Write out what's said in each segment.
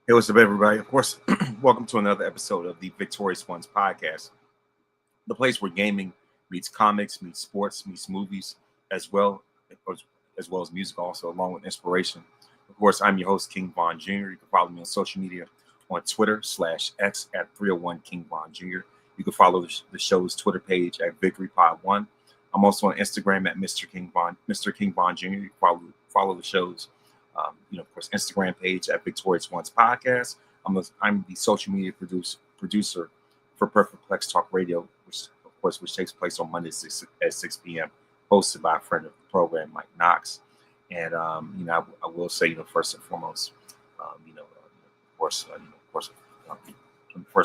Hey, what's up, everybody? Of course, welcome to another episode of the Victorious Ones podcast, the place where gaming meets comics, meets sports, meets movies, as well as well as music, also along with inspiration. Of course, I'm your host, King Von Jr. You can follow me on social media on Twitter/X at 301 King Von Jr. You can follow the show's Twitter page at Victory Pod One. I'm also on Instagram at Mr. King Von Jr. You can follow the show's of course, Instagram page at Victorious Ones Podcast. I'm the social media producer for Perfect Plex Talk Radio, which takes place on Mondays at 6 p.m., hosted by a friend of the program, Mike Knox. And I will say, first and foremost, first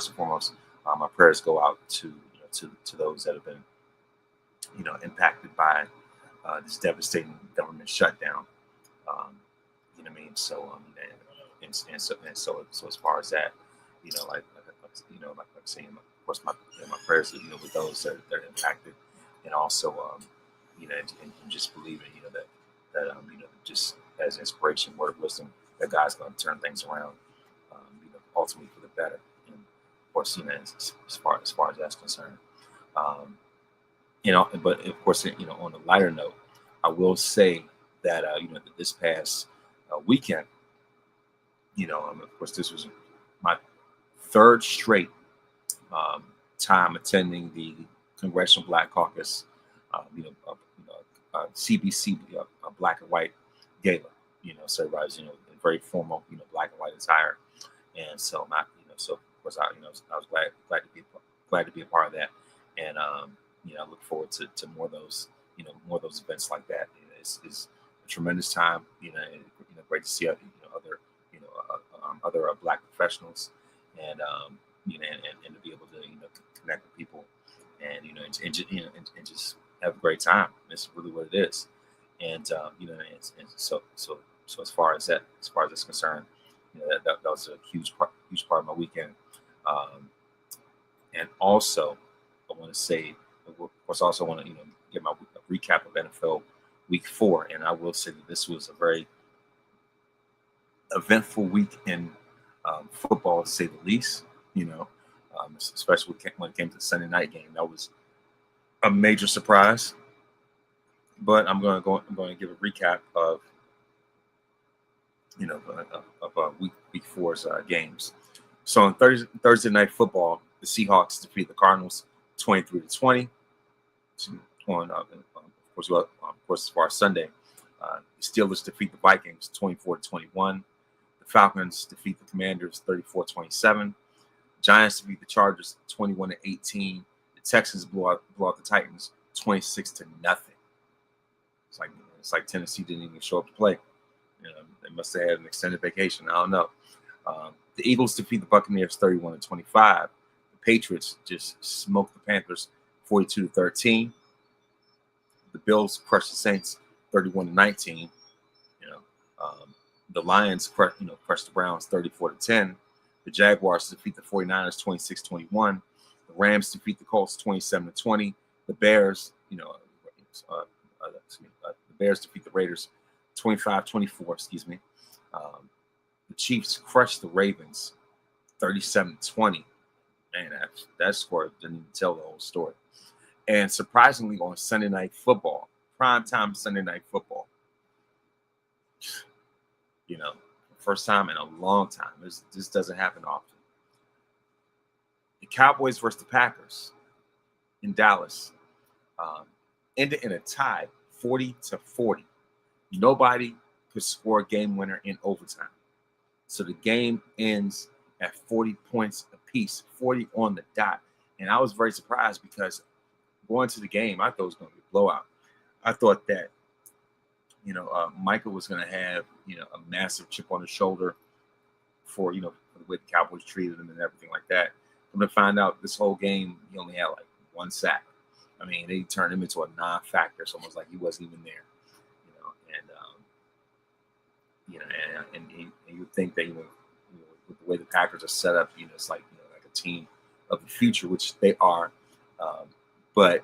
and foremost, my prayers go out to those that have been, impacted by this devastating government shutdown. You know what I mean? So as far as that, like I'm saying, of course, my prayers, with those that are impacted, and also, and just believing, that just as inspiration, word of wisdom, that God's going to turn things around, ultimately for the better. And of course, as far as that's concerned, but of course, on a lighter note, I will say that that this past weekend, of course, this was my third straight time attending the Congressional Black Caucus, CBC Black and White Gala. So everybody's in very formal, black and white attire, and so so of course I was glad to be a part of that, and I look forward to more of those events like that. It's a tremendous time, and, great to see other black professionals, and and to be able to connect with people, and and just have a great time. It's really what it is, and and so as far as that's concerned, that was a huge part of my weekend, and also I want to say, of course, I also want to get my recap of NFL Week 4, and I will say that this was a very eventful week in football, to say the least. Especially when it came to the Sunday night game, that was a major surprise. But I'm going to give a recap of week 4's games. So on Thursday night football, the Seahawks defeat the Cardinals 23-20. Of course, as far as Sunday, the Steelers defeat the Vikings 24-21. The Falcons defeat the Commanders 34-27. Giants defeat the Chargers 21-18. The Texans blow out the Titans 26-0. It's like Tennessee didn't even show up to play. They must have had an extended vacation. I don't know. The Eagles defeat the Buccaneers 31-25. The Patriots just smoked the Panthers 42-13. The Bills crushed the Saints 31-19. The Lions crushed the Browns 34-10. The Jaguars defeat the 49ers 26-21. The Rams defeat the Colts 27-20. The Bears, the Bears defeat the Raiders 25-24. Excuse me. The Chiefs crushed the Ravens 37-20. Man, that score didn't even tell the whole story. And surprisingly, on Sunday Night Football, primetime Sunday Night Football, first time in a long time. This doesn't happen often. The Cowboys versus the Packers in Dallas ended in a tie, 40-40. Nobody could score a game winner in overtime. So the game ends at 40 points apiece, 40 on the dot. And I was very surprised because going to the game, I thought it was going to be a blowout. I thought that, Michael was going to have, a massive chip on his shoulder for the way the Cowboys treated him and everything like that. I'm going to find out this whole game, he only had like one sack. I mean, they turned him into a non-factor. It's almost like he wasn't even there, and you would think that, with the way the Packers are set up, it's like, like a team of the future, which they are. But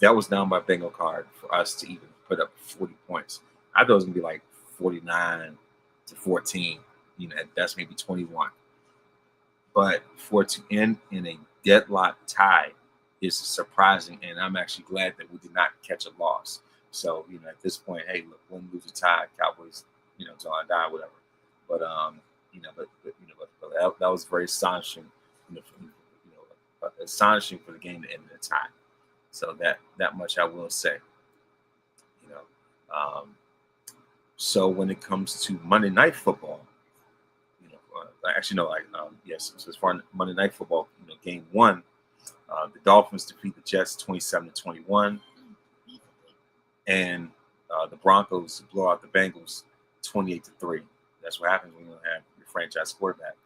that was down by bingo card for us to even put up 40 points. I thought it was going to be like 49-14. at best maybe 21. But for it to end in a deadlock tie is surprising, and I'm actually glad that we did not catch a loss. So, at this point, hey, look, win, lose, or tie, Cowboys, till I die, whatever. But that was very astonishing, astonishing for the game to end in a tie. So that much I will say. So when it comes to Monday Night Football, yes. So as far as Monday Night Football, game one, the Dolphins defeat the Jets 27-21, and the Broncos blow out the Bengals 28-3. That's what happens when you don't have your franchise quarterback.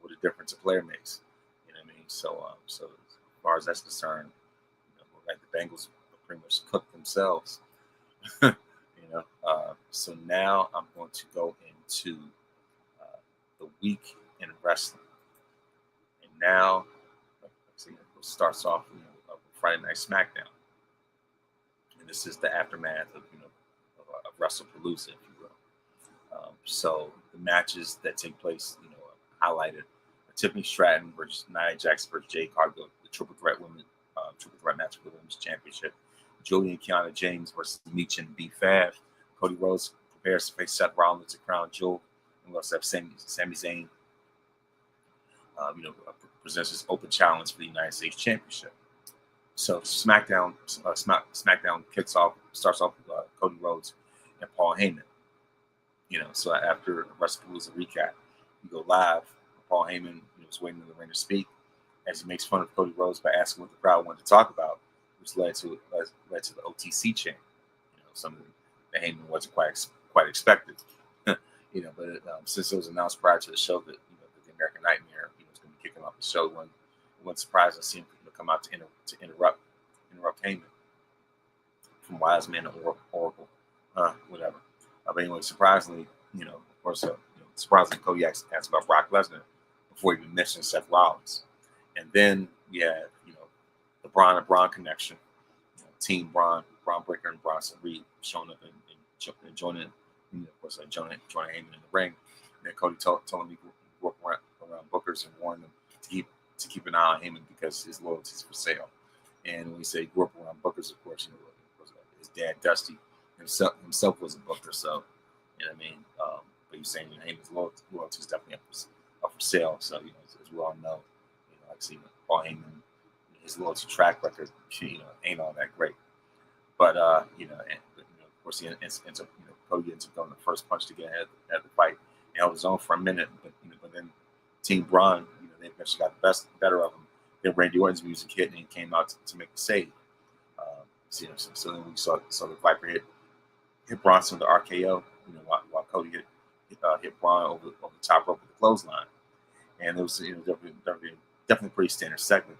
What a difference a player makes. You know what I mean? So as far as that's concerned, like the Bengals pretty much cooked themselves. So now I'm going to go into the week in wrestling, and now it starts off with Friday Night SmackDown, and this is the aftermath of of WrestlePalooza, if you will. So the matches that take place, highlighted Tiffany Stratton versus Nia Jax versus Jade Cargill, the triple threat match for the women's championship. Julia and Kiana James versus Meech and B-Fab. Cody Rhodes prepares to face Seth Rollins to crown jewel. And we also have Sami Zayn, presents his open challenge for the United States Championship. So SmackDown starts off with Cody Rhodes and Paul Heyman. So after WrestlePalooza recap, we go live. Paul Heyman was waiting in the ring to speak as he makes fun of Cody Rhodes by asking what the crowd wanted to talk about, which led to the OTC chant. Something that Heyman wasn't quite expected. But since it was announced prior to the show that the American Nightmare was going to be kicking off the show, it wasn't surprising to see him come out to interrupt Heyman from Wise Man to Oracle, whatever. But anyway, surprisingly, of course, surprisingly, Cody asked about Brock Lesnar before he even mentioned Seth Rollins, and then we had the Braun and Braun connection, Team Braun Breaker and Bronson Reed showing up and joining, of course, joining Heyman in the ring. And then Cody told him he grew up around bookers and warned them to keep an eye on Heyman because his loyalty is for sale. And when he said he grew up around bookers, of course, his dad Dusty himself was a booker, so but he was saying Heyman's loyalty is definitely up for sale. So as we all know, like see Paul Heyman, his loyalty track record, ain't all that great. But of course, he ends up, Cody ends up going the first punch to get ahead of the fight. He held his own for a minute, but then Team Braun, they eventually got the better of him. Then Randy Orton's music hit, and he came out to make the save. So then we saw the Viper hit Bronson with the RKO, while Cody hit Braun over the top rope with the clothesline, and it was definitely pretty standard segment.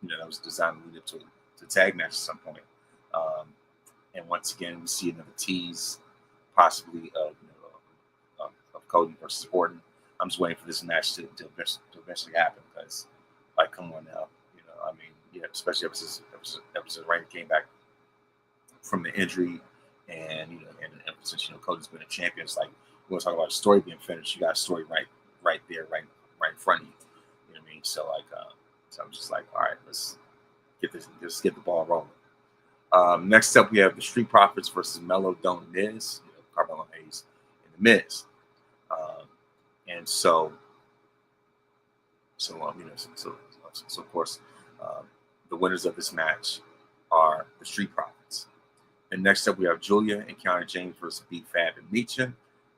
That was designed to lead up to a tag match at some point. And once again, we see another tease, possibly of Cody versus Orton. I'm just waiting for this match to eventually happen because, come on now, especially ever since Randy came back from the injury, and since Cody's been a champion, it's like we want to talk about a story being finished. You got a story right there, right in front of you. You know what I mean? So so I'm just like, all right, let's get the ball rolling. Next up, we have the Street Profits versus Mello Don Miz, Carmelo Hayes and the Miz. And so of course, the winners of this match are the Street Profits. And next up, we have Julia and Kiana James versus B-Fab and Meechin.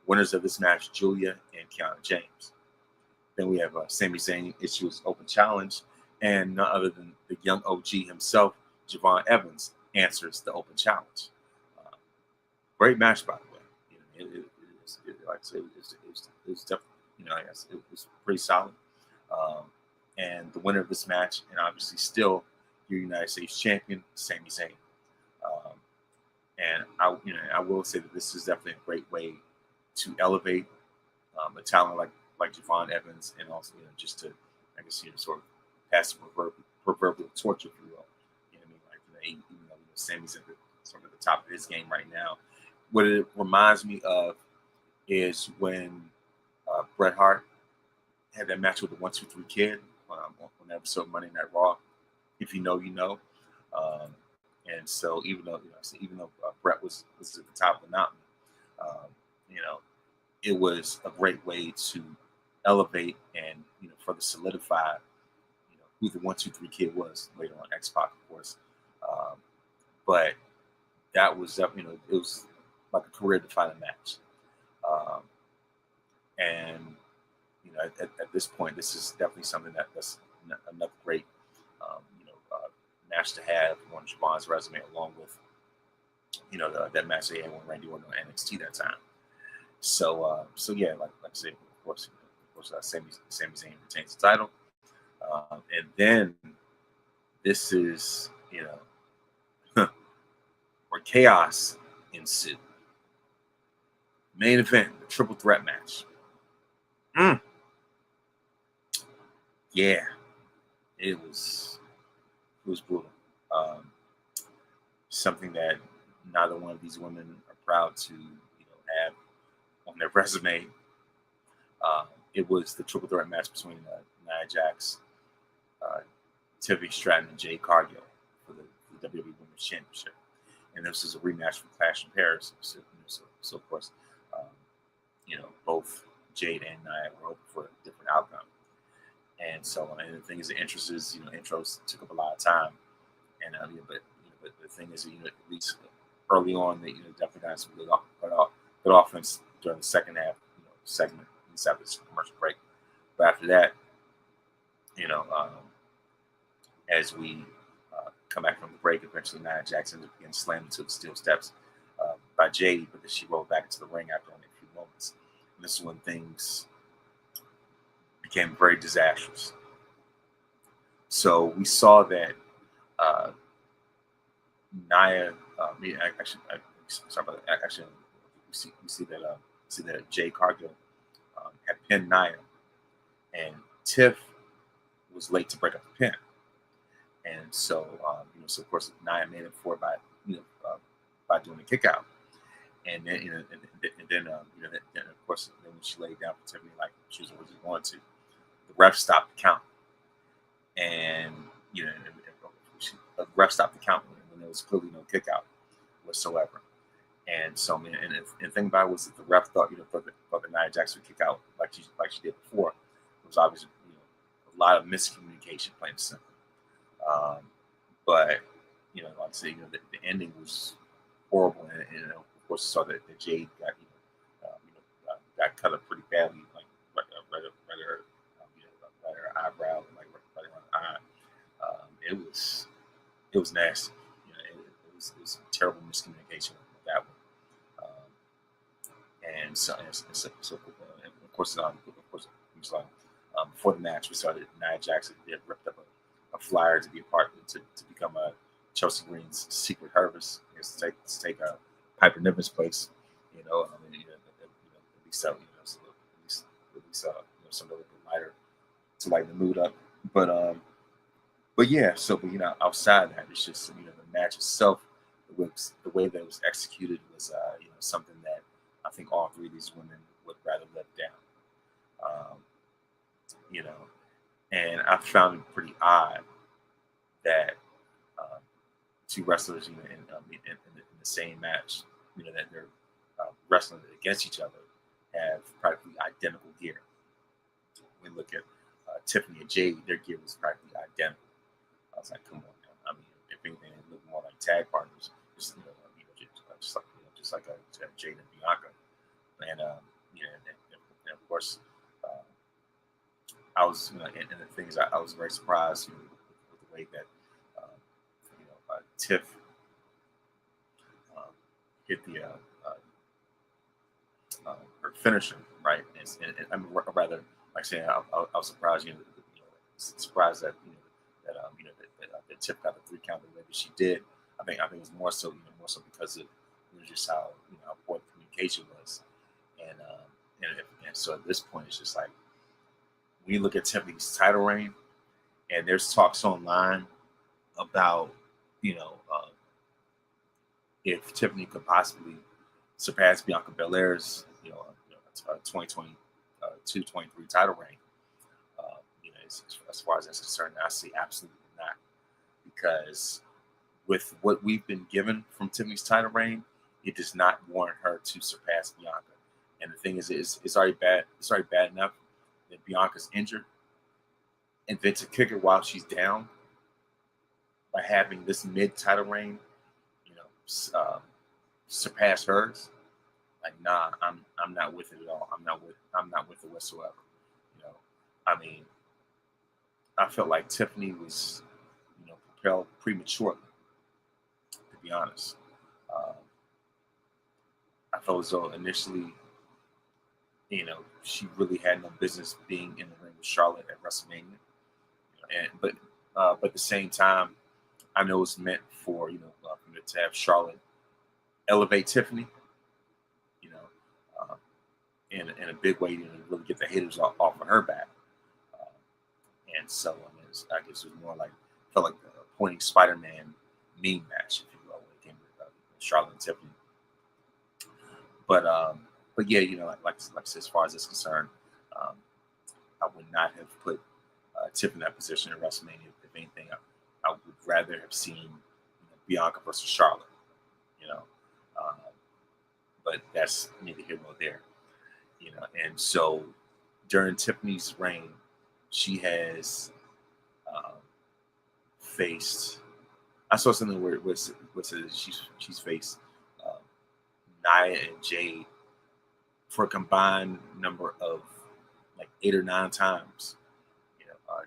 Winners of this match, Julia and Kiana James. Then we have Sami Zayn issue his open challenge, and none other than the young OG himself, Javon Evans, answers the open challenge. Great match, by the way. It was definitely, it was pretty solid. And the winner of this match, and obviously still your United States champion, Sami Zayn. And I will say that this is definitely a great way to elevate a talent like Javon Evans, and also just to, I guess, sort of pass the proverbial torch, if you will. Even though Sami's at the top of his game right now. What it reminds me of is when Bret Hart had that match with the 1-2-3 Kid on the episode of Monday Night Raw. If you know, you know. And so even though Bret was at the top of the mountain, you know, it was a great way to elevate and further solidify who the 1-2-3 Kid was later on. X-Pac, of course, but that was it was like a career-defining match, and at this point, this is definitely something that's another great match to have on Javon's resume, along with that match they had when Randy Orton on NXT that time. So yeah, like I said, of course, Sami Zayn retains the title, and then this is where chaos ensued. Main event, the triple threat match. Yeah, it was brutal. Something that neither one of these women are proud to have on their resume. It was the triple threat match between Nia Jax, Tiffany Stratton, and Jade Cargill for the WWE Women's Championship. And this is a rematch from Clash in Paris. So of course, both Jade and Nia were hoping for a different outcome. And so, and the thing is, the intros took up a lot of time. And but the thing is, at least early on, they definitely got some good offense during the second half segment after this commercial break. But after that, as we come back from the break, eventually Nia Jax ends up getting slammed into the steel steps by Jade, but then she rolled back into the ring after only a few moments. And this is when things became very disastrous. So we saw that Nia, we see that Jade Cargill had pinned Nia, and Tiff was late to break up the pin, and so so of course Nia made it for it by doing a kick out, and then then of course when she laid down for Tiffany like she was originally going to, the ref stopped the count, and the ref stopped the count when there was clearly no kick out whatsoever. And so, and the thing about it was that the ref thought that Nia Jax would kick out like she did before. It was obviously a lot of miscommunication, plain and simple. But like I say, the ending was horrible, and of course, saw that Jade got cut up pretty badly, like right her eyebrow, like right around the eye. It was nasty. It was a terrible miscommunication with that one. And so of course, before the match, we started Nia Jax had ripped up a flyer to be a part to become a Chelsea Green's secret harvest, to take Piper Niven's place. At least something a little bit lighter to lighten the mood up. But yeah, outside that, it's just the match itself, the way that it was executed was something that I think all three of these women would rather live down. And I found it pretty odd that two wrestlers, in the same match, that they're wrestling against each other, have practically identical gear. We look at Tiffany and Jade; their gear was practically identical. I was like, come on, man. I mean, if anything, they look more like tag partners, just like Jade and Bianca. And and of course, I was, and the thing is, I was very surprised with the way that Tiff hit the her finisher, right? And I mean, rather, like saying, I was surprised, surprised that that Tiff got the 3 count the way that she did. I think it was more so because of just how how poor the communication was, and so at this point it's just like when you look at Tiffany's title reign, and there's talks online about if Tiffany could possibly surpass Bianca Belair's 2022 23 title reign. As far as that's concerned, I see absolutely not, because with what we've been given from Tiffany's title reign, it does not warrant her to surpass Bianca. And the thing is, it's already bad. It's already bad enough that Bianca's injured, and then to kick her while she's down by having this mid title reign, surpass hers. Like, nah, I'm not with it at all. I'm not with it whatsoever. I mean, I felt like Tiffany was, propelled prematurely, to be honest. I felt as though initially, she really had no business being in the ring with Charlotte at WrestleMania. But at the same time, I know it's meant for to have Charlotte elevate Tiffany, in a big way, to really get the haters off of her back. And so, I guess it was more like, felt like a pointing Spider-Man meme match, if you will, when it came to Charlotte and Tiffany. But yeah, like I said, as far as it's concerned, I would not have put Tiff in that position in WrestleMania. If anything, I would rather have seen Bianca versus Charlotte. But that's neither here nor there. And so during Tiffany's reign, she has faced. I saw something where it said she's faced Nia and Jade for a combined number of like 8 or 9 times,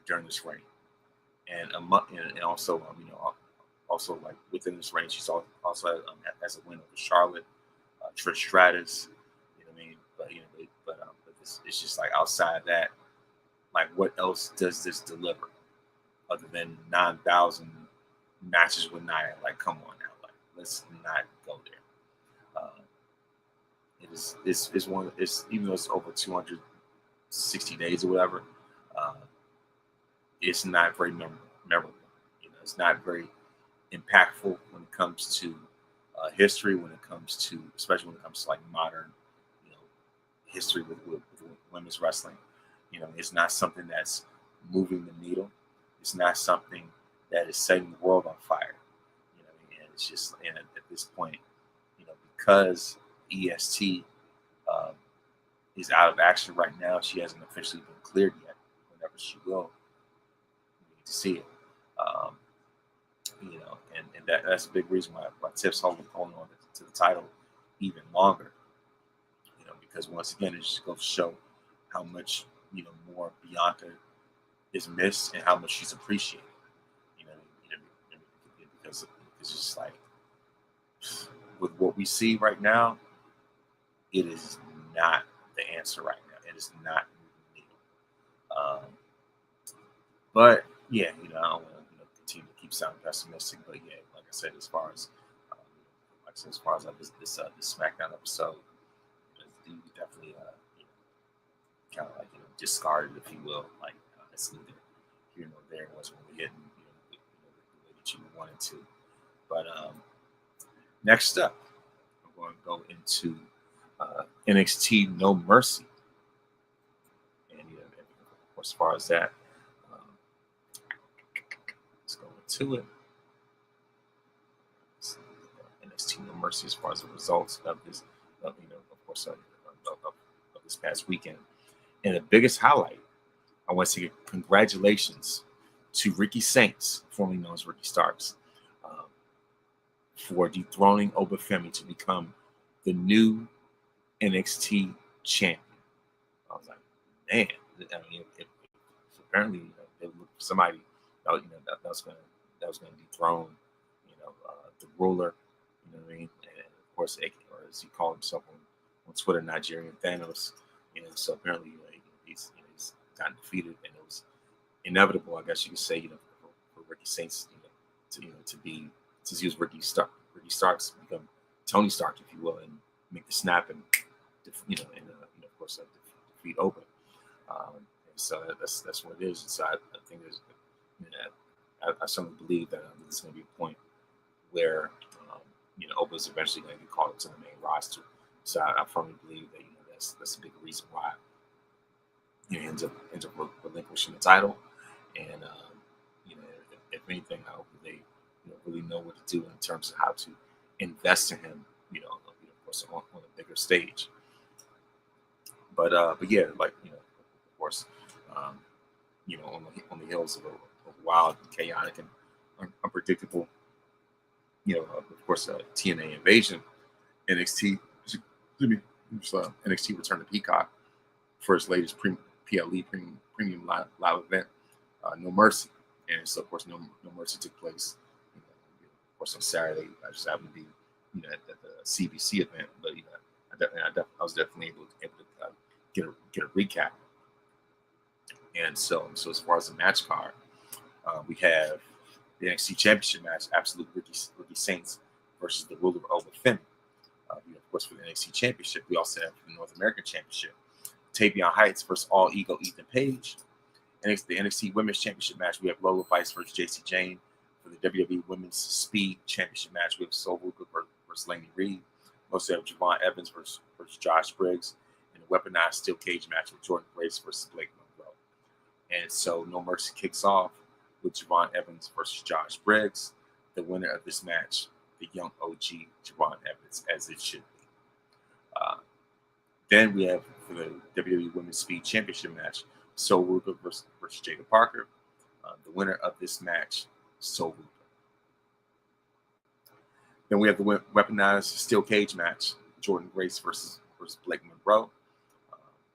during this reign, and also also like within this reign, she's also has a win over Charlotte, Trish Stratus. You know what I mean? But it's just like outside that, like what else does this deliver other than 9,000 matches with Nia? Like, come on now, like let's not go there. It's one. It's even though it's over 260 days or whatever. It's not very memorable. It's not very impactful when it comes to history. When it comes to, especially when it comes to like modern, history with women's wrestling. It's not something that's moving the needle. It's not something that is setting the world on fire. And it's just, and at this point, because EST is out of action right now, she hasn't officially been cleared yet. Whenever she will, we need to see it. And that's a big reason why Tiff's holding on to the title even longer. Because once again, it just goes to show how much more Bianca is missed and how much she's appreciated. Because it's just like, with what we see right now, it is not the answer right now. It is not needed. But yeah, I don't want to continue to keep sounding pessimistic. But yeah, like I said, as far as this SmackDown episode, you definitely kind of like discarded, if you will. Like, it's neither here nor there. It wasn't really hitting the way that you wanted to. But next up, we're going to go into NXT No Mercy. And as far as that, let's go into it. NXT No Mercy, as far as the results of this, of course, of this past weekend. And the biggest highlight, I want to say congratulations to Ricky Saints, formerly known as Ricky Starks, for dethroning Obafemi to become the new NXT champion. I was like, man, apparently they looked for somebody that was going to dethrone, the ruler. You know what I mean? And of course, or as he called himself on Twitter, Nigerian Thanos. So apparently he's gotten defeated, and it was inevitable, I guess you could say, for Ricky Saints, to be, since he was Ricky Starks, to become Tony Stark, if you will, and make the snap and of course defeat Oba. So that's what it is. And so I think there's, I certainly believe that there's going to be a point where Oba's eventually going to get called up to the main roster. So I firmly believe that that's a big reason why ends up relinquishing the title. And if anything, I hope that they really know what to do in terms of how to invest in him. Of course, on a bigger stage. But yeah, of course, um, on the heels of a wild, chaotic, and unpredictable, of course, TNA invasion, NXT, excuse me, NXT returned to Peacock for its latest PLE premium live event, No Mercy. And so, of course, No Mercy took place, of course, on Saturday. I just happened to be, at the CBC event, but I was definitely able to get a recap. And so as far as the match card, we have the NXT Championship match, Absolute Ricky Saints versus the Ruler Oba Femi. Of course, for the NXT Championship, we also have the North American Championship, Tavion Heights versus All Ego Ethan Page. And the NXT Women's Championship match, we have Lola Vice versus JC Jane. For the WWE Women's Speed Championship match, we have Soul Ruka versus Laney Reed. We also have Javon Evans versus Josh Briggs. And the Weaponized Steel Cage match with Jordan Grace versus Blake Monroe. And so No Mercy kicks off with Javon Evans versus Josh Briggs. The winner of this match, the young OG Javon Evans, as it should be. Then we have, for the WWE Women's Speed Championship match, Soul Ruka versus Jada Parker. The winner of this match, Soul Ruka. Then we have the Weaponized Steel Cage match, Jordan Grace versus Blake Monroe.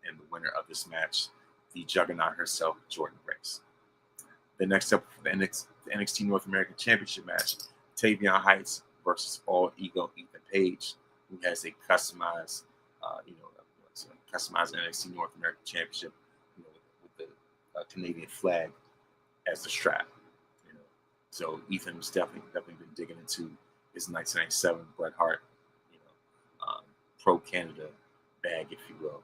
And the winner of this match, the Juggernaut herself, Jordan Grace. Then next up, for the NXT North American Championship match, Tavion Heights versus All Ego Ethan Page, who has a customized, customized NXT North American Championship, with the Canadian flag as the strap. So Ethan's definitely been digging into his 1997 Bret Hart, pro Canada bag, if you will.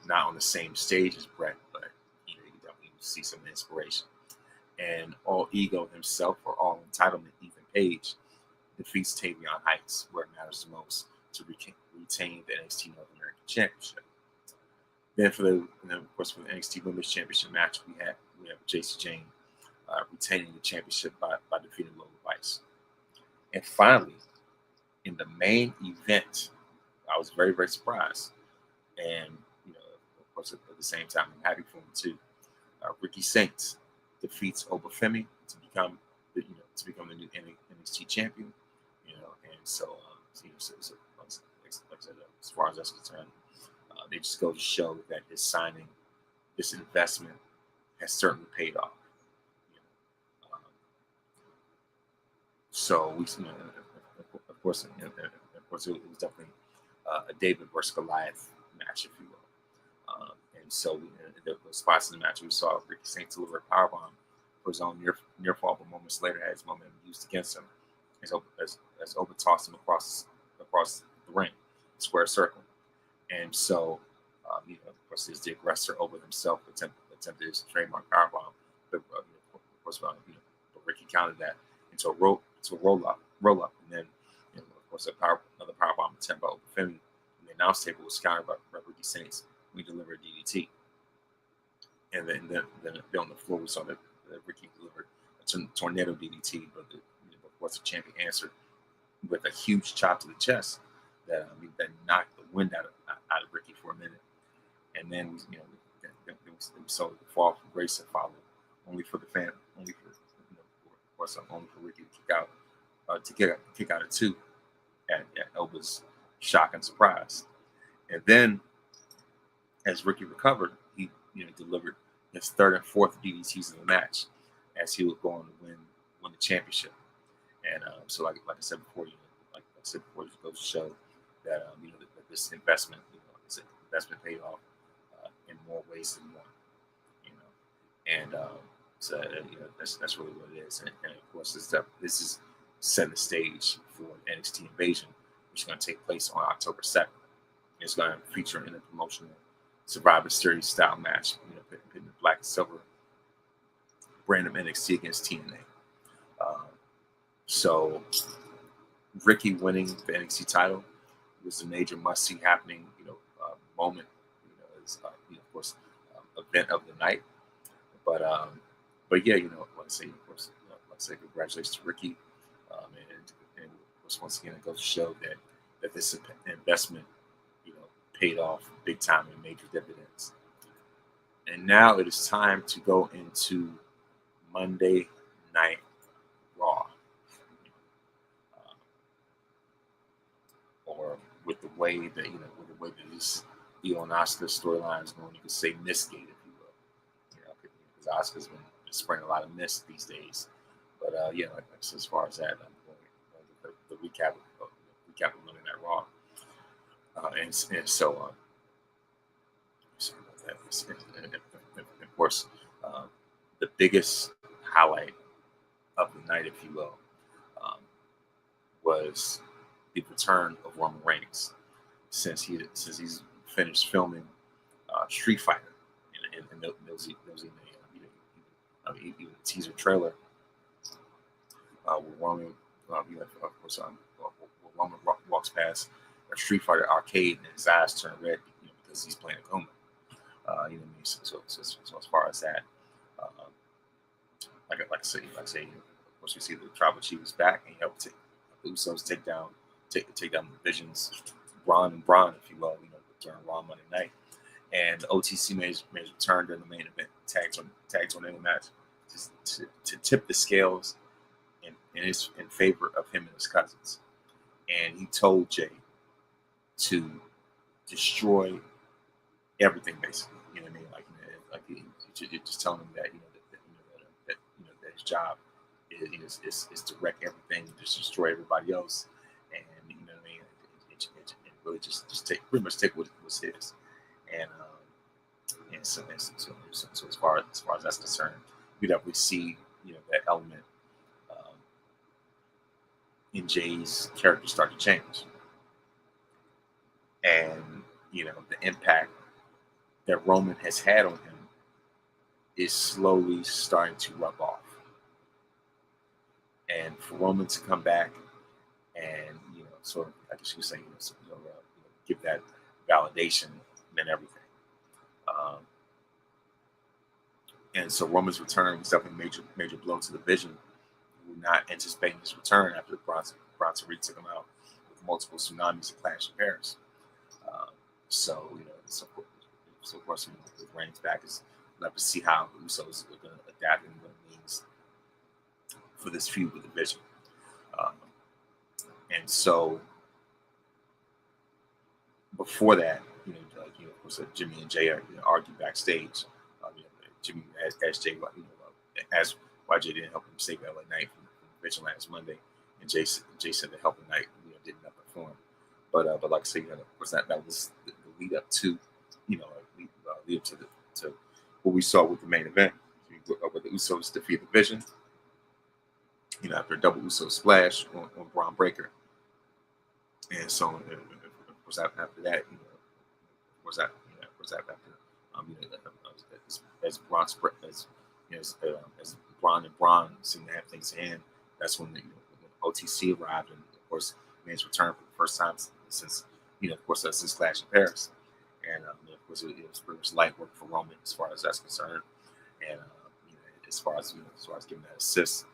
Not on the same stage as Bret, but you definitely see some inspiration. And All Ego himself, or All Entitlement, Ethan Page, defeats Tavion Heights where it matters the most to retain the NXT North American Championship. Then of course, for the NXT Women's Championship match, we have JC Jane retaining the championship by defeating Lola Vice. And finally, in the main event, I was very, very surprised. And, of course, at the same time, I'm happy for him too. Ricky Saints defeats Oba Femi to become the new NXT champion. And so, like I said, as far as that's concerned, they just go to show that his signing, this investment, has certainly paid off. So we, of course, it was definitely a David versus Goliath match, if you will. And so the spots in the match, we saw Ricky Saints deliver a powerbomb for his own near fall, but moments later had his momentum used against him as Oba tossed him across the ring, square circle. And so, of course, there's the aggressor Oba himself attempted his trademark powerbomb, but of course, but Ricky countered that into a roll up, and then of course another powerbomb attempt by Oba Femi. And the announce table was countered by Ricky Saints. We delivered DDT, and then on the floor we saw that Ricky delivered a tornado DDT, but of course the champion answered with a huge chop to the chest that knocked the wind out of Ricky for a minute. And then we saw the fall from grace that followed, only for Ricky to kick out a two at Oba's shock and surprise. And then as Ricky recovered, he delivered his third and fourth DDTs in the match as he was going to win the championship. And so like I said before, it just goes to show that that this investment, paid off in more ways than one. And so that's really what it is. And of course, this is setting the stage for NXT Invasion, which is going to take place on October 2nd. It's going to feature an interpromotional Survivor Series style match, pitting the black and silver brand of NXT against TNA. So Ricky winning the NXT title was a major must-see happening, moment. this of course, event of the night. But yeah, like I say, of course, like I say, congratulations to Ricky, and of course, once again, it goes to show that this investment, paid off big time and major dividends. And now it is time to go into Monday Night Raw, or with the way that this Io and Asuka storyline is going, you could say Mistgate, if you will. Because Asuka's been spraying a lot of mist these days. But so as far as that, I'm going the recap of Monday Night Raw, and so on. And of course, the biggest highlight of the night, if you will, was the return of Roman Reigns, since he's finished filming Street Fighter, and there was even a teaser trailer where Roman, of course, Roman walks past a Street Fighter arcade and his eyes turn red, because he's playing Akuma. So as far as that, like I say, of course, we see the Tribal Chief is back, and he helped the Usos take down the Vision's Braun, if you will, during Raw Monday night. And the OTC may return during the main event tag tornado match to tip the scales in favor of him and his cousins. And he told Jade to destroy everything, basically. You know what I mean? Like he just telling him that that his job is to wreck everything, just destroy everybody else, and you know what I mean, and really just pretty much take what was his. And so as far as that's concerned, we definitely see that element in Jay's character start to change, and the impact that Roman has had on him is slowly starting to rub off. And for Roman to come back and sort of, I guess you could say, give that validation and everything. And so Roman's return was definitely a major blow to the Vision. We're not anticipating his return after Bronson Reed took him out with multiple tsunamis and Clash of Paris. So of course, with Reigns back, we'll have to see how the Usos are going to adapt and what it means for this feud with the Vision. And so before that, of course, Jimmy and Jay argue backstage. Jimmy asked Jay, asked why Jay didn't help him save LA Knight from the Vision last Monday, and Jay said the helping Knight did nothing for him. But like I said, of course, that was the lead up to lead up to what we saw with the main event, where the Usos defeat the Vision. After a double Uso splash on Braun Breaker, and so of course after that, as Braun and Braun seem to have things in hand, that's when the OTC arrived, and of course made his return for the first time since of course since Clash in Paris, and of course it was pretty much light work for Roman as far as that's concerned, and as far as giving that assist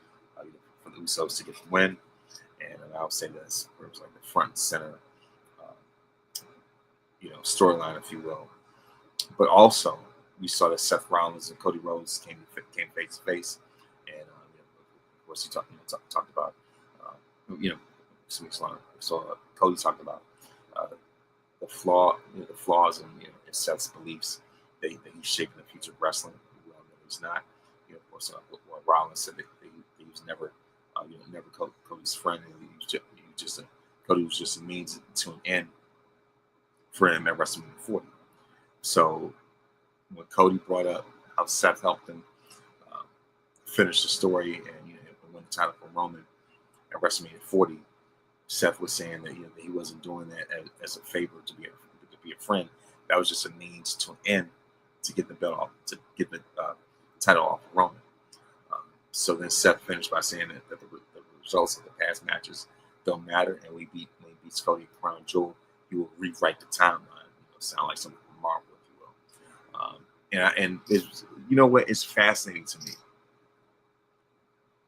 for the Usos to get the win, and I would say that's like the front and center storyline, if you will. But also, we saw that Seth Rollins and Cody Rhodes came face to face, and of course, he talked about so Cody talked about the flaws in Seth's beliefs that he's shaping the future of wrestling. We all know he's not. Of course, Rollins said that he was never Cody's friend, and Cody was just a means to an end for him at WrestleMania 40. So when Cody brought up how Seth helped him finish the story and win the title for Roman at WrestleMania 40, Seth was saying that he wasn't doing that as a favor to be a friend. That was just a means to an end to get the belt off, to get the title off of Roman. So then Seth finished by saying that the results of the past matches don't matter, and when he beats Cody at Crown Jewel, he will rewrite the timeline. Sound like something from Marvel, if you will. And it's, you know what? It's fascinating to me.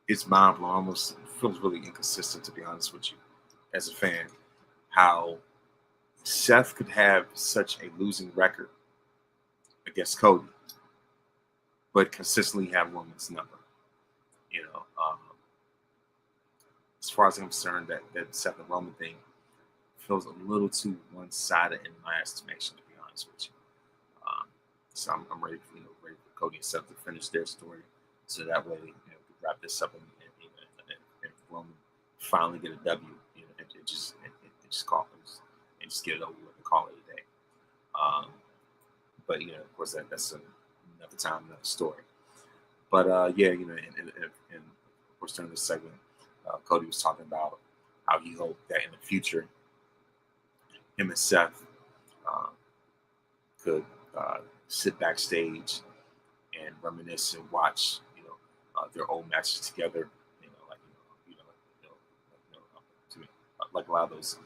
It's mind blowing. Almost feels really inconsistent, to be honest with you, as a fan, how Seth could have such a losing record against Cody, but consistently have Roman's number. You know, as far as I'm concerned, that Seth and Roman thing feels a little too one-sided in my estimation, to be honest with you. So I'm ready for Cody and Seth to finish their story, so that way, we wrap this up and Roman finally get a W, and just call it, and just get it over with and call it a day. But of course, that's another time, another story. But and of course during this segment, Cody was talking about how he hoped that in the future, him and Seth could sit backstage and reminisce and watch, their old matches together. Like a lot of those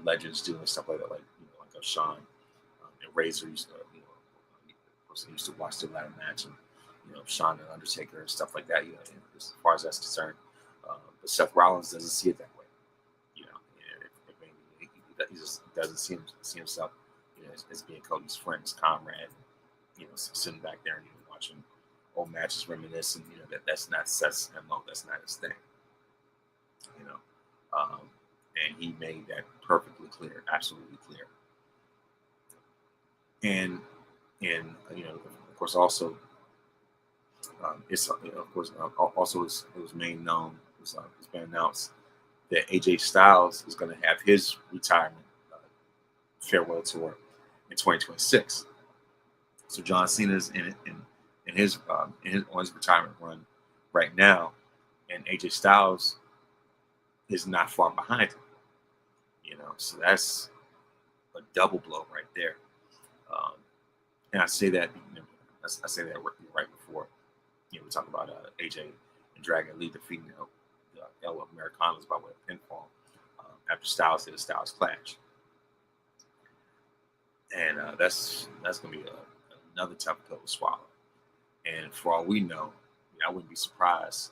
legends do and stuff like that, like Shawn and Razor used to, of course, they used to watch their ladder match, and Shawn and Undertaker and stuff like that. As far as that's concerned, but Seth Rollins doesn't see it that way. He just doesn't see himself, as being Cody's friend, his comrade. Sitting back there and watching old matches, reminiscing. That's not Seth's MO. That's not his thing. And he made that perfectly clear, absolutely clear. And of course, also, also it was made known, it's been announced that AJ Styles is going to have his retirement farewell tour in 2026. So John Cena is in his on his retirement run right now, and AJ Styles is not far behind him. So that's a double blow right there. And I say that right before we talk about AJ and Dragon Lee defeating the El Americanos by way of pinfall after Styles did a Styles Clash. And that's going to be another tough pill to swallow. And for all we know, I wouldn't be surprised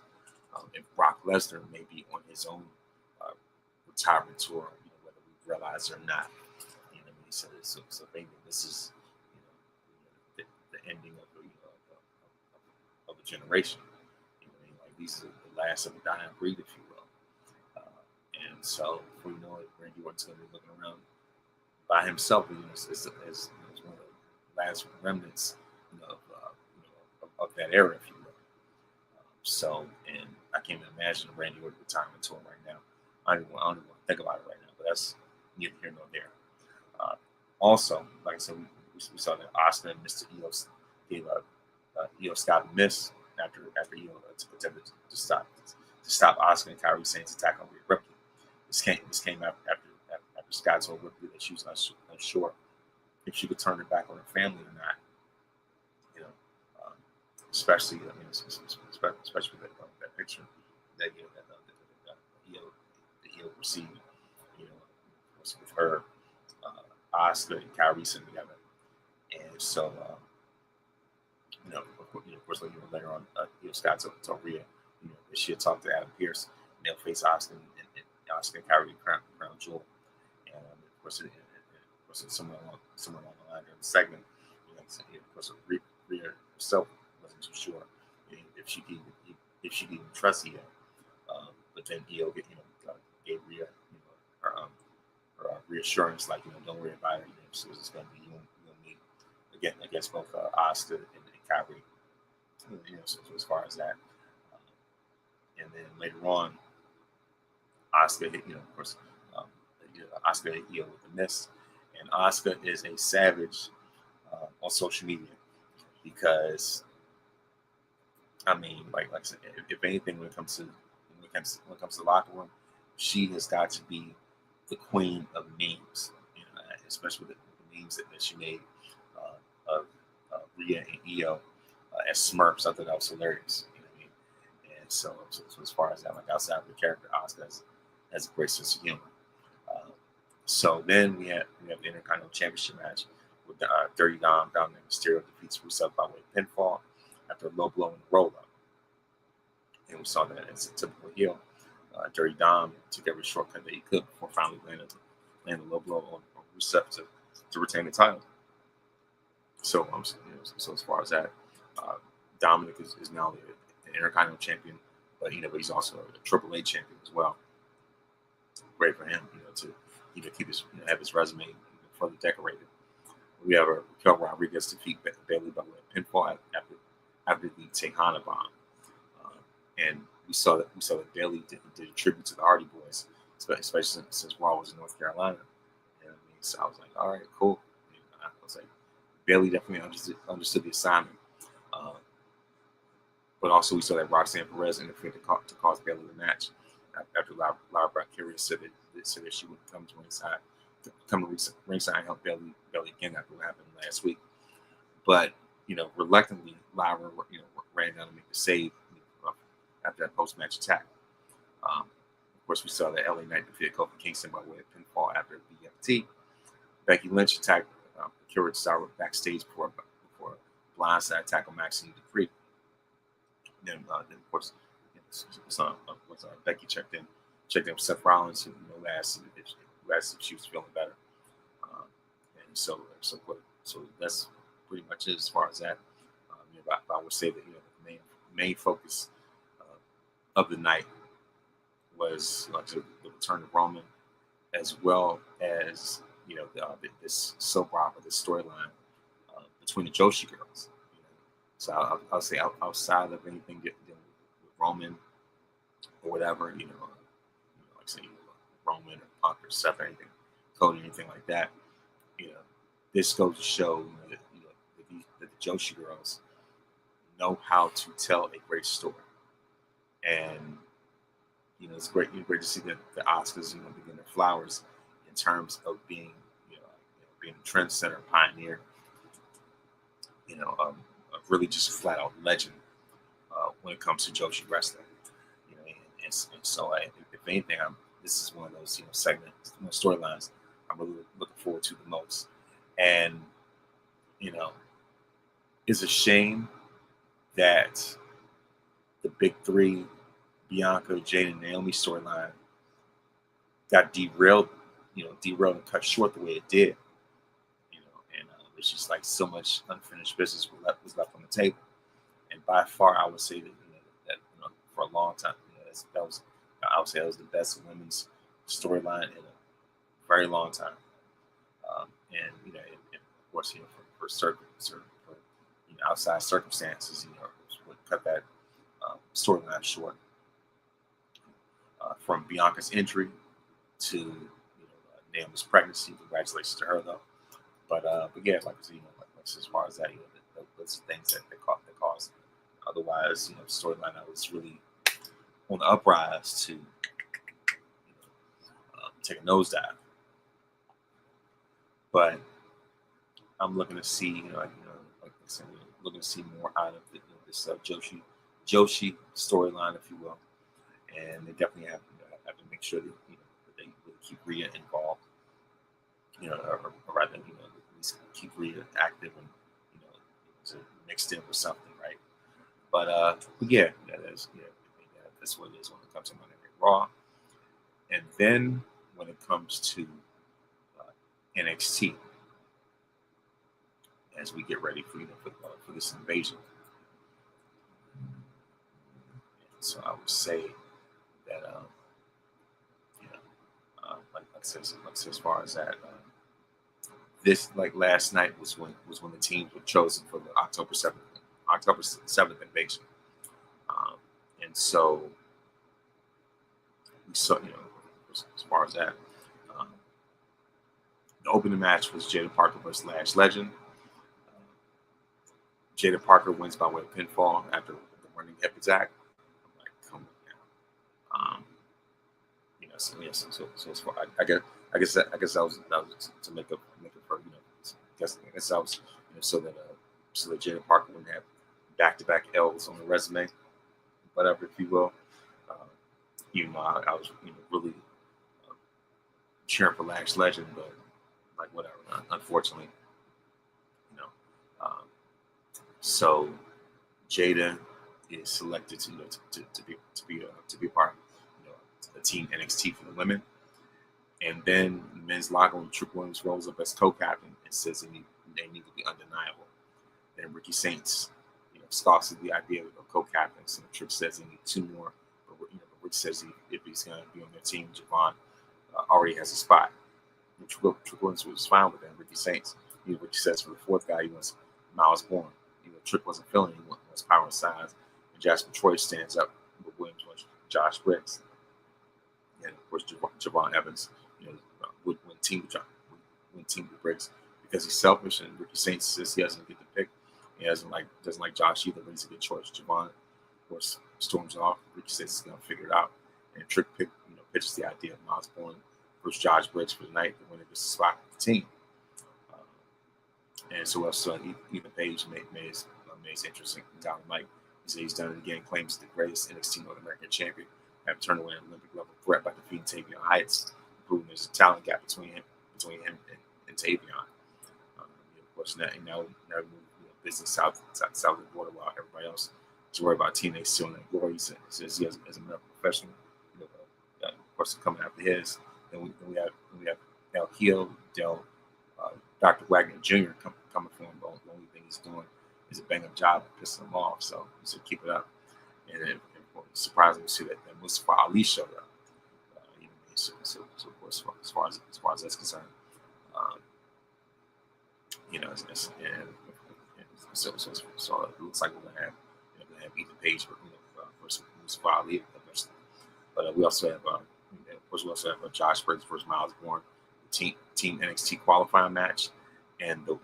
if Brock Lesnar may be on his own retirement tour, whether we realize it or not. So maybe this is the ending of a generation. Like these are the last of a dying breed, if you will. And so, before you know it, Randy Orton's going to be looking around by himself, as one of the last remnants of that era, if you will. And I can't even imagine a Randy Orton retirement tour right now. I don't even want to think about it right now, but that's neither here nor there. Also, like I said, we saw that Asuka and Mr. Eos gave Io Scott a miss after Io attempted to stop Asuka and Kairi Sane's attack on Rhea Ripley. This came after Scott told Ripley that she was unsure if she could turn her back on her family or not. Especially with that picture that Io received, with her, Asuka and Kairi sitting together, and so of course later on, Scott told Rhea, that she had talked to Adam Pearce, and they'll face Asuka and Asuka and Kairi Crown Jewel, and of course somewhere along the line during the segment, of course Rhea herself wasn't too sure if she could even trust Io, but then Io gave Rhea her reassurance, like don't worry about it. So it's going to be you and me again against both Asuka and Kairi. So as far as that, and then later on, Asuka hit of course, Asuka hit Io with the miss, and Asuka is a savage on social media because like I said, if anything, when it comes to the locker room, she has got to be the queen of memes, especially the memes that she made of Rhea and Io as Smurfs. I thought that was hilarious. And so as far as that, like outside of the character, Asuka has a great sense of humor. So then we have the Intercontinental Championship match with Dirty Dom, Dominic Mysterio defeats Rusev by way of pinfall after a low blow and a roll up. And we saw that as a typical heel. Dirty Dom took every shortcut that he could before finally landing a low blow on Rusev to retain the title. So, so as far as that, Dominic is now an Intercontinental champion, but he's also a Triple A champion as well. Great for him, to keep his have his resume further decorated. We have Raquel Rodriguez defeat Bayley by way of pinfall after the Tejana bomb, and we saw that Bayley did a tribute to the Hardy Boys, especially since Raw was in North Carolina. So I was like, all right, cool. I was like, Bayley definitely understood the assignment. But also we saw that Roxanne Perez interfered to cause Bayley the match after Lara Brackeria said that she would come to ringside and help Bayley again after what happened last week. But reluctantly, Lara ran down to make the save after that post-match attack. Of course, we saw that LA Knight defeated Kofi Kingston by way of pinfall after a BFT. Becky Lynch attacked Akira Tozawa backstage before a blindside attack on Maxine Dupree. Then of course, Becky checked in with Seth Rollins, who asked if she was feeling better. And so that's pretty much it as far as that. I would say that the main focus of the night was the return of Roman, as well as this soap opera, this storyline between the Joshi girls. So I'll say outside of anything dealing with Roman or whatever, like say Roman or Punk or Seth or anything, Cody, anything like that, this goes to show that the Joshi girls know how to tell a great story, and it's great to see that the Oscars begin their flowers in terms of being being a trendsetter, pioneer, really just a flat out legend when it comes to Joshi wrestling. And so if anything, this is one of those segments, storylines I'm really looking forward to the most. And it's a shame that the big three, Bianca, Jade, and Naomi storyline got derailed and cut short the way it did. And it's just like so much unfinished business was left on the table. And by far, I would say that for a long time, I would say that was the best women's storyline in a very long time. And of course, for certain outside circumstances, would cut that storyline short. From Bianca's injury to Naomi's pregnancy, congratulations to her though. But yeah, like as far as that, those things that caused. Otherwise, storyline that was really on the uprise to take a nosedive. But I'm looking to see, like I said, looking to see more out of this Joshi storyline, if you will. And they definitely have to make sure that that they really keep Rhea involved, or rather at least keep Rhea active and mixed in with something, right? But yeah, that's what it is when it comes to Monday Night Raw. And then when it comes to NXT, as we get ready for this invasion, so I would say that like I said, as far as that, this last night was when the teams were chosen for the October 7th invasion, and so we saw as far as that, the opening match was Jada Parker versus Lash Legend. Jada Parker wins by way of pinfall after the running hip attack. I'm like, come on now. So as far, I guess that was to make up for I guess that was so that Jada Parker wouldn't have back-to-back L's on the resume, whatever, if you will. I was really cheering for Lash Legend, but like whatever. Unfortunately, So Jada is selected to be a part of the team NXT for the women. And then the men's locker room, Trick Williams rolls up as co-captain and says they need to be undeniable. Then Ricky Saints, scoffs at the idea of co-captain. So Trick says they need 2 more. But Rick says if he's going to be on their team, Javon already has a spot. Trick Williams was fine with that. Ricky Saints, Ricky says for the 4th guy, he wants Miles Bourne. Trick wasn't feeling it. He wants power and size. And Jasmine Troy stands up, but Williams wants Josh Briggs. And of course, Javon Evans, would win team with Briggs because he's selfish. And Ricky Saints says he doesn't get the pick. He doesn't like Josh either, but he's a good choice. Javon, of course, storms off. Ricky says he's going to figure it out. And Trick pitches the idea of Miles Bourne versus Josh Briggs for the night. The winner gets a spot with the team. And so Ethan Page made his interesting dynamite. He said he's done it again. Claims the greatest NXT North American champion have turned away an Olympic level threat by defeating Tavion Heights, proving there's a talent gap between him and Tavion. Of course, now business south of the border while everybody else is worried about TNA still in their glory. He says he as a medical professional, of course, coming after his. Then we have El Hill, Dr. Wagner Jr. coming for him. The only thing he's doing is a bang-up job of pissing him off. So he said keep it up. And then surprisingly, we see that Mustafa Ali showed up. So of course, as far as that's concerned, so it looks like we're gonna have Ethan Page versus Mustafa Ali. But we also have Josh Briggs versus Miles Bourne, team NXT qualifying match, and the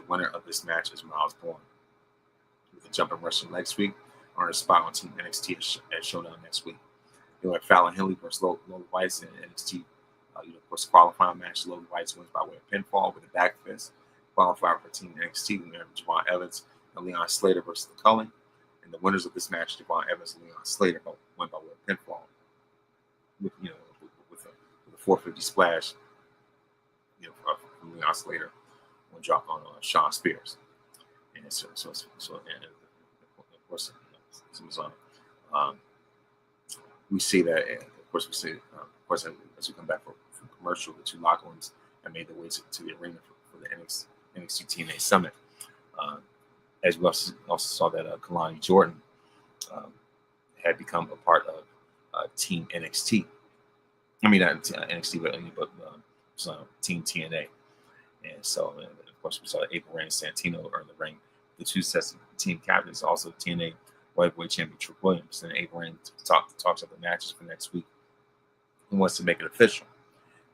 winner of this match is Miles Bourne. With the jumping Russian leg sweep, earn a spot on Team NXT at Showdown next week. You have Fallon Henley versus Lola Weiss in NXT. Of course, qualifying match. Lola Weiss wins by way of pinfall with a back fist. Qualifier for Team NXT, we have Javon Evans and Leon Slater versus the Cullen. And the winners of this match, Javon Evans and Leon Slater, win by way of pinfall with a 450 splash. From Leon Slater, one drop on Sean Spears. And so and of course, we see that. And of course, as we come back from commercial, the 2 locker rooms have made their way to the arena for the NXTNA Summit. As we also saw that Kalani Jordan had become a part of Team NXT. I mean, not NXT, but Team TNA. And so, of course, we saw April Rain and Santino earn the ring. The 2 sets of team captains, also TNA Heavyweight Champion Trick Williams. And April Rain talks about the matches for next week and wants to make it official.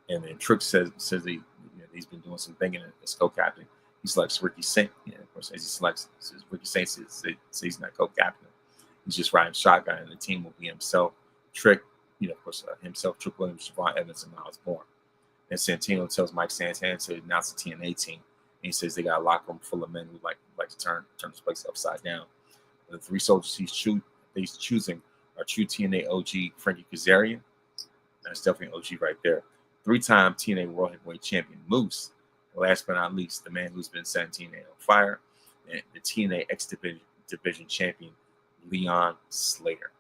And then Trick says he's been doing some thinking as co-captain. He selects Ricky Saints. Of course, as he selects Ricky Saints, says he's not co-captain. He's just riding shotgun, and the team will be himself, Trick, of course, himself, Trick Williams, Javon Evans, and Miles Bourne. And Santino tells Mike Santana to announce the TNA team. And he says they got a locker room full of men who like to turn this place upside down. The 3 soldiers he's choosing are true TNA OG Frankie Kazarian. That's definitely an OG right there. 3-time TNA World Heavyweight Champion Moose. And last but not least, the man who's been setting TNA on fire, and the TNA X Division Champion Leon Slater.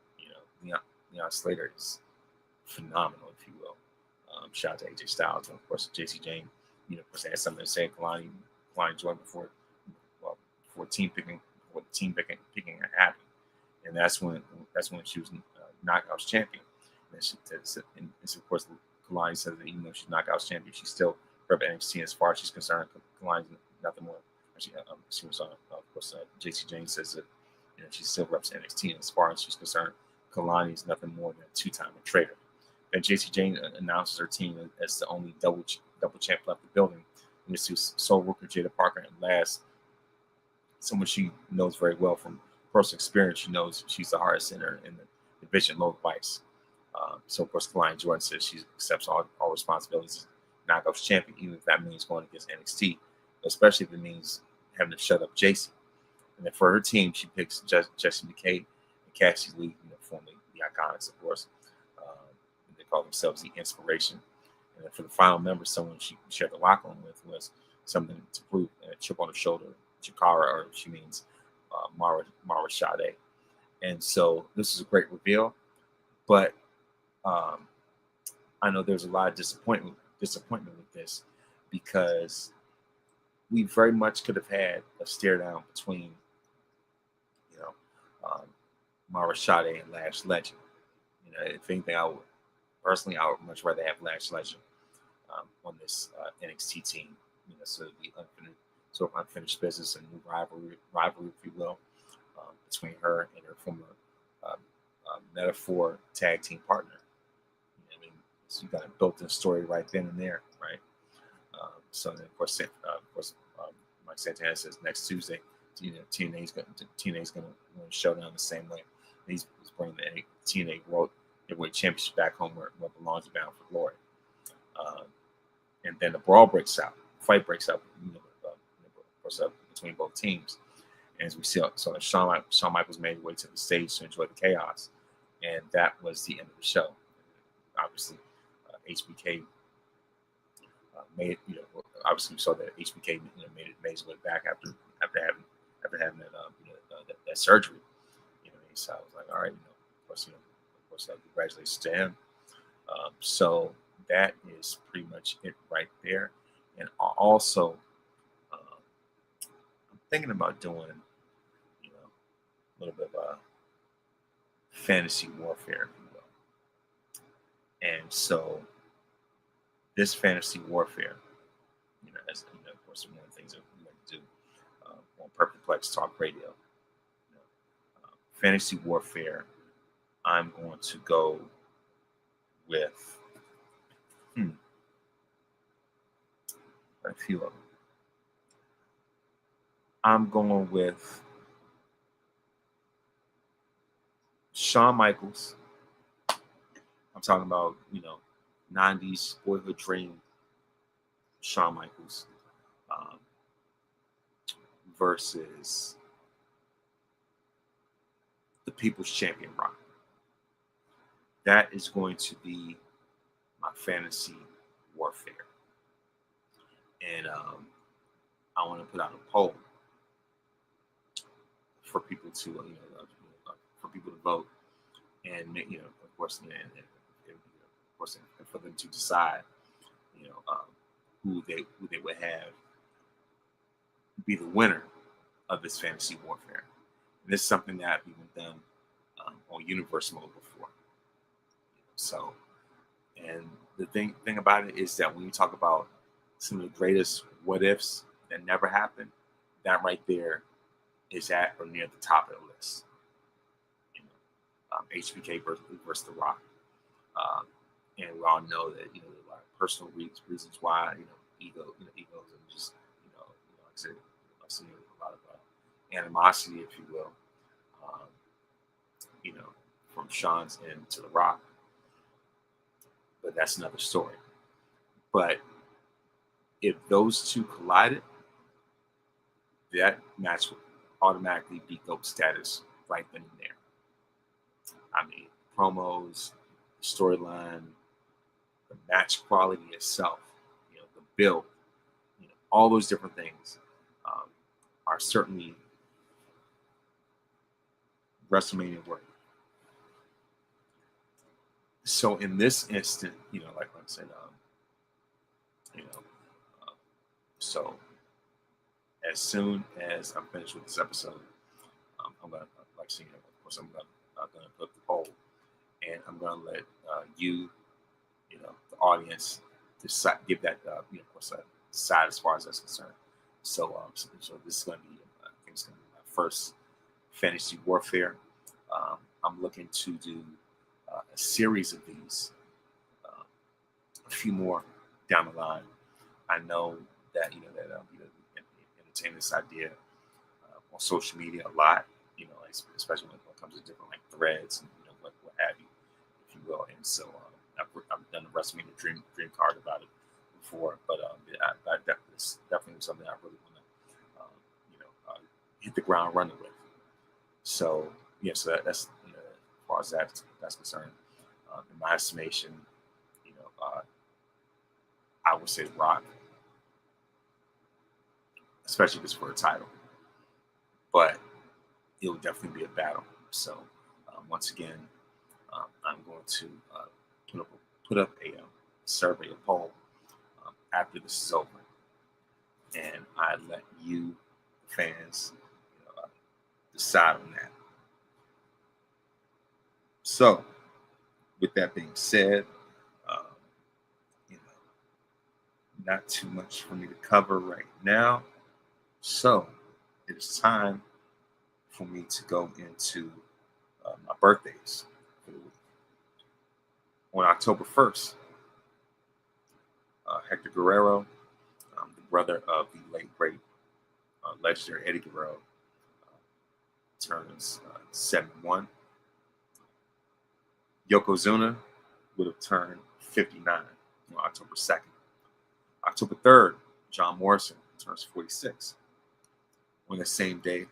Leon Slater is phenomenal, if you will. Shout out to AJ Styles and of course JC Jane. Of course, they had something to say. Kalani joined before the team picking happened, and that's when she was Knockouts champion. And so of course, Kalani says that even though she's Knockouts champion, she's still rep NXT as far as she's concerned. Kalani's nothing more. She was of course, JC Jane says that she still reps NXT, and as far as she's concerned, Kalani is nothing more than a 2-time trader. And JC Jane announces her team as the only double champ left the building. And this is Soul Worker Jada Parker, and last, someone she knows very well from personal experience. She knows she's the hardest center in the division, Lola Weiss. So of course, Kalani Jordan says she accepts all responsibilities as Knockouts champion, even if that means going against NXT, especially if it means having to shut up JC. And then for her team, she picks Jesse McKay and Cassie Lee, formerly the Iconics, of course. They call themselves the Inspiration. And then for the final member, someone she shared the locker room with was something to prove, a chip on her shoulder, Chikara, or she means Mara Sade. And so this is a great reveal, but I know there's a lot of disappointment with this, because we very much could have had a stare down between, you know, Mara Sade and Lash Legend. You know, if anything, I would much rather have Lash Legend on this NXT team. You know, so the unfinished business and new rivalry, if you will, between her and her former Metaphor tag team partner. You know, I mean, so you got a built-in story right then and there, right? So then, of course, Mike Santana says next Tuesday, you know, TNA's going to show down the same way. He's bringing the TNA World Heavyweight Championship back home where it belongs, bound for glory. And then the fight breaks out, you know, of course, between both teams. And as we saw Shawn Michaels made his way to the stage to enjoy the chaos, and that was the end of the show. Obviously, HBK made, you know, obviously we saw that HBK, you know, made his way back after having that surgery. You know, so I was like, all right, of course, congratulations to him. So that is pretty much it right there. And also, I'm thinking about doing, you know, a little bit of fantasy warfare, if you will. And so this fantasy warfare, you know, as you know, of course, one of the things that we like to do on Perfectplex Talk Radio. You know, fantasy warfare, I'm going to go with a few of them. I'm going with Shawn Michaels. I'm talking about, you know, 90s boyhood dream Shawn Michaels versus the People's Champion Rock. That is going to be my fantasy warfare. And I want to put out a poll for people to, for people to vote, and, you know, of course, for them to decide, you know, who they would have be the winner of this fantasy warfare. And this is something that we've done on Universe Mode before. So, and the thing about it is that when you talk about some of the greatest what ifs that never happened, that right there is at or near the top of the list. You know, HBK versus The Rock, and we all know that, you know, there are a lot of personal reasons why, you know, egos, and just, like I said, I've seen a lot of animosity, if you will, you know, from Shawn's end to The Rock. But that's another story. But if those two collided, that match would automatically be GOAT status right then and there. I mean, promos, the storyline, the match quality itself, you know, the build, you know, all those different things are certainly WrestleMania worthy. So in this instant, you know, like I said, so as soon as I'm finished with this episode, I'm gonna, like seeing, of course, I'm gonna put up the poll, and I'm gonna let you know, the audience, decide, give that, you know, of course, side as far as that's concerned. So, so this is gonna be, I think it's gonna be my first fantasy warfare. I'm looking to do a series of these, a few more down the line. I know that, you know, that entertain this idea on social media a lot, you know, especially when it comes to different like threads and, you know, what have you, if you will. And so I've done the WrestleMania dream card about it before, but it's definitely something I really want to, hit the ground running with. So yeah, so that's, you know, as far as that's concerned, in my estimation, you know, I would say Rock, especially if it's for a title. But it will definitely be a battle. So once again, I'm going to put up a survey, a poll after this is over, and I let you fans decide on that. So, with that being said, not too much for me to cover right now. So, it is time for me to go into my birthdays for the week. On October 1st, Hector Guerrero, the brother of the late great legendary Eddie Guerrero, turns 71. Yokozuna would have turned 59 on October 2nd. October 3rd, John Morrison turns 46. On the same day,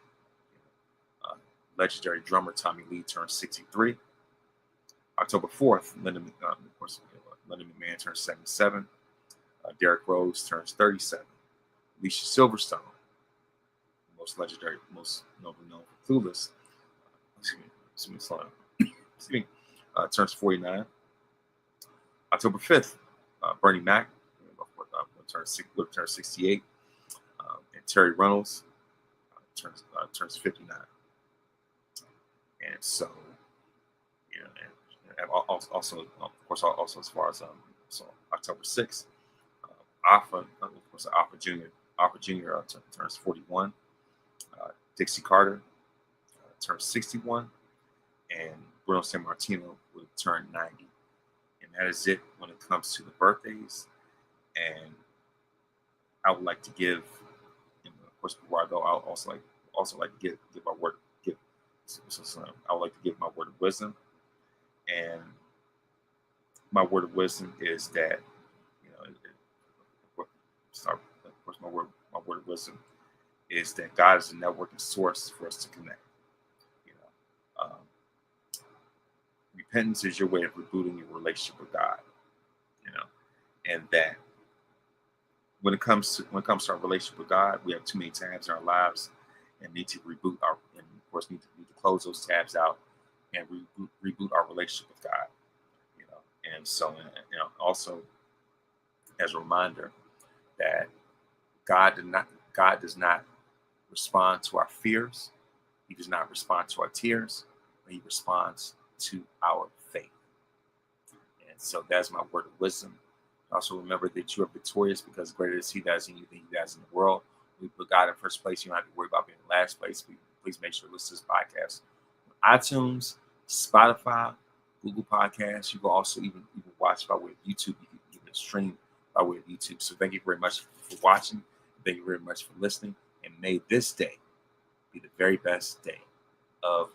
legendary drummer Tommy Lee turns 63. October 4th, Linda McMahon turns 77. Derrick Rose turns 37. Alicia Silverstone, most legendary, most known for Clueless, turns 49. October 5th, Bernie Mac would turn 68. And Terry Reynolds turns 59. And so, and also, of course, also as far as so October 6th, Alpha Jr. Turns 41. Dixie Carter turns 61, and Bruno Sammartino would turn 90. And that is it when it comes to the birthdays. And I would like to give, of course, before I go, I also like to give my word. I would like to give my word of wisdom, and my word of wisdom is that, of course, my word of wisdom is that God is a networking source for us to connect. Repentance is your way of rebooting your relationship with God. And that when it comes to our relationship with God, we have too many tabs in our lives and need to reboot and of course need to close those tabs out and reboot our relationship with God. And so also as a reminder that God does not respond to our fears. He does not respond to our tears, but he responds to our faith. And so that's my word of wisdom. Also remember that you are victorious because greater is he that is in you than he that is in the world. We put God in first place. You don't have to worry about being in last place. Please make sure to listen to this podcast on iTunes, Spotify, Google Podcasts. You can also even watch by way of YouTube. You can even stream by way of YouTube. So thank you very much for watching. Thank you very much for listening. And may this day be the very best day of